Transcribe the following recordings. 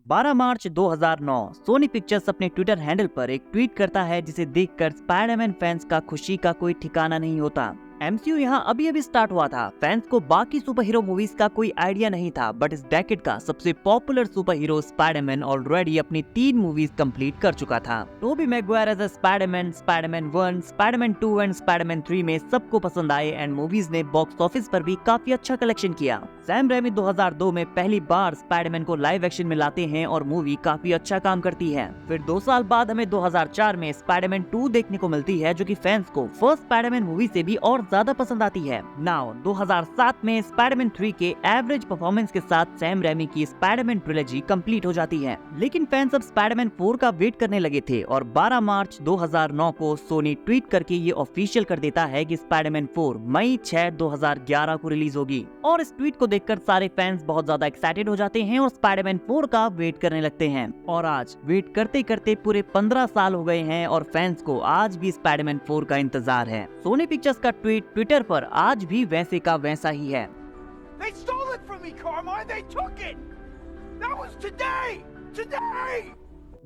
12 मार्च 2009 Soni pictures अपने Twitter handle पर एक ट्वीट करता है जिसे देखकर स्पाइडरमैन फैंस का खुशी का कोई ठिकाना नहीं होता। एमसीयू यहाँ अभी स्टार्ट हुआ था। फैंस को बाकी सुपर हीरो मूवीज का कोई आइडिया नहीं था, बट इस डेकेड का सबसे popular super hero Spiderman already अपनी 3 मूवीज कंप्लीट कर चुका था। Tobey Maguire as Spiderman, Spiderman 1, Spiderman 2 and Spiderman 3 में सबको पसंद आए एंड मूवीज ने बॉक्स ऑफिस पर भी काफी अच्छा कलेक्शन किया। सैम रेमी 2002 में पहली बार स्पाइडरमैन को लाइव एक्शन में लाते हैं और मूवी काफी अच्छा काम करती है। फिर 2 साल बाद हमें 2004 में स्पाइडरमैन 2 देखने को मिलती है, जो कि फैंस को फर्स्ट स्पाइडरमैन मूवी से भी और ज्यादा पसंद आती है। नाउ 2007 में स्पाइडरमैन 3 के एवरेज परफॉर्मेंस के साथ सैम रेमी की स्पाइडरमैन ट्रिलॉजी कंप्लीट हो जाती है, लेकिन फैंस अब स्पाइडरमैन 4 का वेट करने लगे थे और 12 मार्च 2009 को सोनी ट्वीट करके ये ऑफिशियल कर देता है कि स्पाइडरमैन 4 मई 6, 2011 को रिलीज होगी। और इस ट्वीट को देखकर सारे फैंस बहुत ज्यादा एक्साइटेड हो जाते हैं और स्पाइडरमैन 4 का वेट करने लगते हैं। और आज वेट करते करते पूरे 15 साल हो गए हैं और फैंस को आज भी स्पाइडरमैन 4 का इंतजार है। सोनी पिक्चर्स का ट्वीट ट्विटर पर आज भी वैसे का वैसा ही है। They stole it from me, Carmine. They took it. That was today. Today.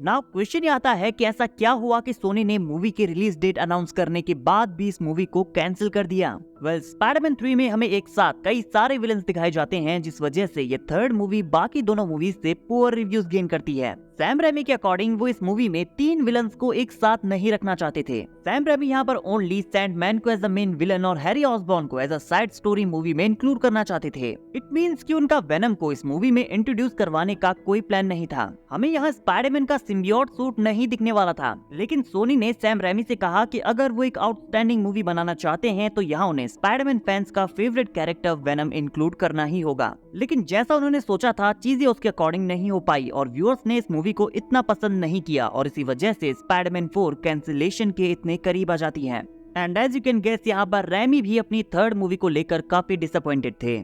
Now question ये आता है कि ऐसा क्या हुआ कि सोनी ने मूवी की रिलीज डेट अनाउंस करने के बाद भी इस मूवी को कैंसिल कर दिया। स्पाइडरमैन 3 में हमें एक साथ कई सारे विलन्स दिखाए जाते हैं, जिस वजह से ये थर्ड मूवी बाकी दोनों मूवीज से पुअर रिव्यूज गेन करती है। सैम रेमी के अकॉर्डिंग वो इस मूवी में 3 विलन्स को एक साथ नहीं रखना चाहते थे। सैम रेमी यहाँ पर ओनली सैंडमैन को एज द मेन विलन और हैरी ऑसबॉर्न को as a side story movie में इंक्लूड करना चाहते थे। इट मींस कि उनका वेनम को इस मूवी में इंट्रोड्यूस करवाने का कोई प्लान नहीं था। हमें यहाँ स्पाइडरमैन का सिम्बियोट सूट नहीं दिखने वाला था, लेकिन सोनी ने सैम रेमी से कहा कि अगर वो एक आउटस्टैंडिंग मूवी बनाना चाहते हैं तो यहाँ उन्हें स्पाइडरमैन फैंस का फेवरेट कैरेक्टर वेनम इंक्लूड करना ही होगा। लेकिन जैसा उन्होंने सोचा था चीजें उसके अकॉर्डिंग नहीं हो पाई और व्यूअर्स ने इस मूवी को इतना पसंद नहीं किया और इसी वजह से स्पाइडरमैन 4 कैंसिलेशन के इतने करीब आ जाती है। And as you can guess यहाँ पर रेमी भी अपनी थर्ड मूवी को लेकर काफी डिसअपॉइंटेड थे।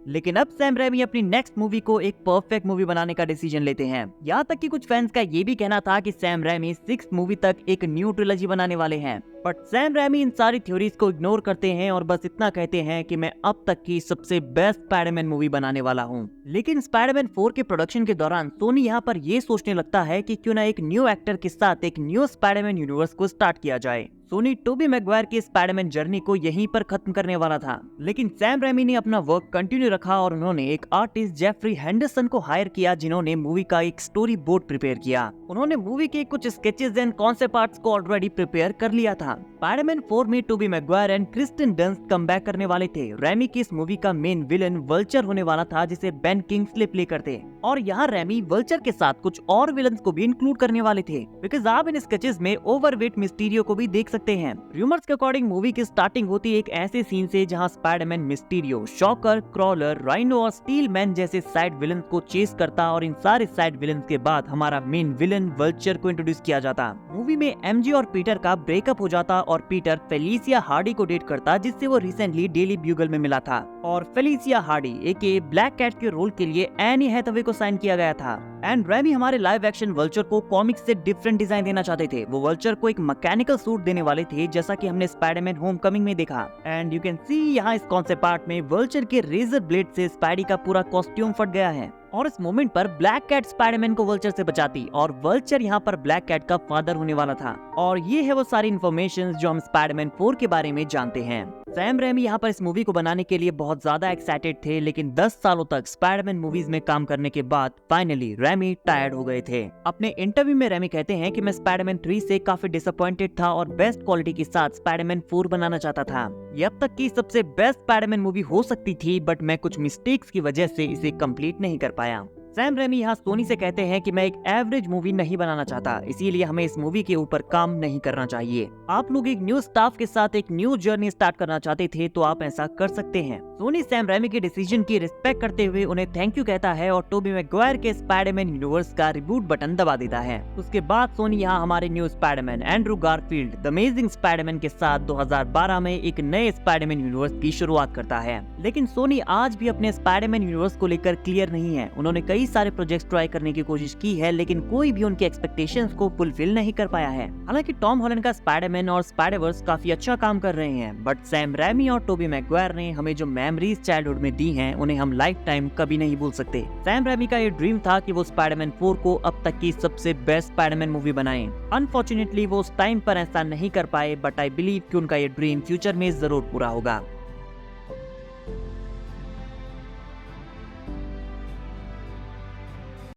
लेकिन अब सैम रेमी अपनी नेक्स्ट मूवी को एक परफेक्ट मूवी बनाने का डिसीजन लेते हैं। यहाँ तक कि कुछ फैंस का ये भी कहना था कि सैम रेमी 6th मूवी तक एक न्यू ट्रिलॉजी बनाने वाले हैं, बट सैम रेमी इन सारी थ्योरीज को इग्नोर करते हैं और बस इतना कहते हैं कि मैं अब तक की सबसे बेस्ट स्पाइडरमैन मूवी बनाने वाला हूँ। लेकिन स्पाइडरमैन 4 के प्रोडक्शन के दौरान सोनी यहाँ पर ये सोचने लगता है कि क्यों ना एक न्यू एक्टर के साथ एक न्यू स्पाइडरमैन यूनिवर्स को स्टार्ट किया जाए। सोनी टोबी मैगवायर की स्पाइडरमैन जर्नी को यहीं पर खत्म करने वाला था, लेकिन सैम रेमी ने अपना वर्क कंटिन्यू रखा और उन्होंने एक आर्टिस्ट जेफरी हेंडरसन को हायर किया, जिन्होंने मूवी का एक स्टोरी बोर्ड प्रिपेयर किया। उन्होंने मूवी के कुछ स्केचेस एंड कॉन्सेप्ट आर्ट्स को ऑलरेडी प्रिपेयर कर लिया था। स्पाइडरमैन 4 में Tobey Maguire and Kirsten Dunst come back करने वाले थे। रेमी की इस मूवी का मेन विलन वल्चर होने वाला था, जिसे बेन किंग्सले प्ले करते, और यहाँ रेमी वल्चर के साथ कुछ और विलन्स को भी इंक्लूड करने वाले थे, बिकॉज आप इन स्केचेस में ओवरवेट मिस्टीरियो को भी देख सकते हैं। रूमर्स के अकॉर्डिंग मूवी की स्टार्टिंग होती है एक ऐसे सीन से जहाँ Spiderman Mysterio, shocker, crawler, rhino और स्टील मैन जैसे साइड विलन को चेस करता और इन सारे साइड विलन के बाद हमारा मेन विलन वल्चर को इंट्रोड्यूस किया जाता। मूवी में एमजे और पीटर का ब्रेकअप हो जाता और पीटर फेलिसिया हार्डी को डेट करता, जिससे वो रिसेंटली डेली ब्यूगल में मिला था, और फेलिसिया हार्डी एके ब्लैक कैट के रोल के लिए एनी हैथवे को साइन किया गया था। एंड रेमी हमारे लाइव एक्शन वल्चर को कॉमिक्स से डिफरेंट डिजाइन देना चाहते थे। वो वल्चर को एक मैकेनिकल सूट देने वाले थे, जैसा कि हमने स्पाइडरमैन होमकमिंग में देखा। एंड यू कैन सी यहाँ इस कॉन्सेप्ट आर्ट में वल्चर के रेजर ब्लेड से स्पाइडी का पूरा कॉस्ट्यूम फट गया है और इस मोमेंट पर ब्लैक कैट स्पाइडरमैन को वल्चर से बचाती और वल्चर यहाँ पर ब्लैक कैट का फादर होने वाला था। और ये है वो सारी इन्फॉर्मेशन जो हम स्पाइडरमैन 4 के बारे में जानते हैं। सैम रेमी यहाँ पर इस मूवी को बनाने के लिए बहुत ज्यादा एक्साइटेड थे, लेकिन 10 सालों तक स्पाइडरमैन मूवीज में काम करने के बाद फाइनली रेमी टायर्ड हो गए थे। अपने इंटरव्यू में रेमी कहते हैं कि मैं स्पाइडरमैन 3 से काफी डिसअपॉइंटेड था और बेस्ट क्वालिटी के साथ स्पाइडरमैन 4 बनाना चाहता था। ये अब तक की सबसे बेस्ट स्पाइडरमैन मूवी हो सकती थी, बट मैं कुछ मिस्टेक्स की वजह से इसे कंप्लीट नहीं कर पाया। सैम रेमी यहाँ सोनी से कहते हैं कि मैं एक एवरेज मूवी नहीं बनाना चाहता, इसीलिए हमें इस मूवी के ऊपर काम नहीं करना चाहिए। आप लोग एक न्यू स्टाफ के साथ एक न्यू जर्नी स्टार्ट करना चाहते थे तो आप ऐसा कर सकते हैं। सोनी सैम रेमी के डिसीजन की रिस्पेक्ट करते हुए उन्हें थैंक यू कहता है और टोबी मैगवायर के स्पाइडरमैन यूनिवर्स का रिबूट बटन दबा देता है। उसके बाद सोनी यहाँ हमारे new Spiderman Andrew Garfield the amazing Spiderman के साथ 2012 में एक नए स्पाइडरमैन यूनिवर्स की शुरुआत करता है। लेकिन सोनी आज भी अपने स्पाइडरमैन यूनिवर्स को लेकर क्लियर नहीं है। उन्होंने कई कई सारे प्रोजेक्ट्स ट्राई करने की कोशिश की है, लेकिन कोई भी उनके एक्सपेक्टेशंस को फुलफिल नहीं कर पाया है। हालांकि टॉम हॉलैंड का स्पाइडरमैन और स्पाइडरवर्स काफी अच्छा काम कर रहे हैं, बट सैम रैमी और टोबी मैगवायर ने हमें जो मेमोरीज चाइल्डहुड में दी हैं, उन्हें हम लाइफ टाइम कभी नहीं भूल सकते। सैम रैमी का ये ड्रीम था कि वो स्पाइडरमैन 4 को अब तक की सबसे बेस्ट स्पाइडरमैन मूवी बनाएं। अनफॉर्चुनेटली वो उस टाइम पर ऐसा नहीं कर पाए, बट आई बिलीव कि उनका ये ड्रीम फ्यूचर में जरूर पूरा होगा।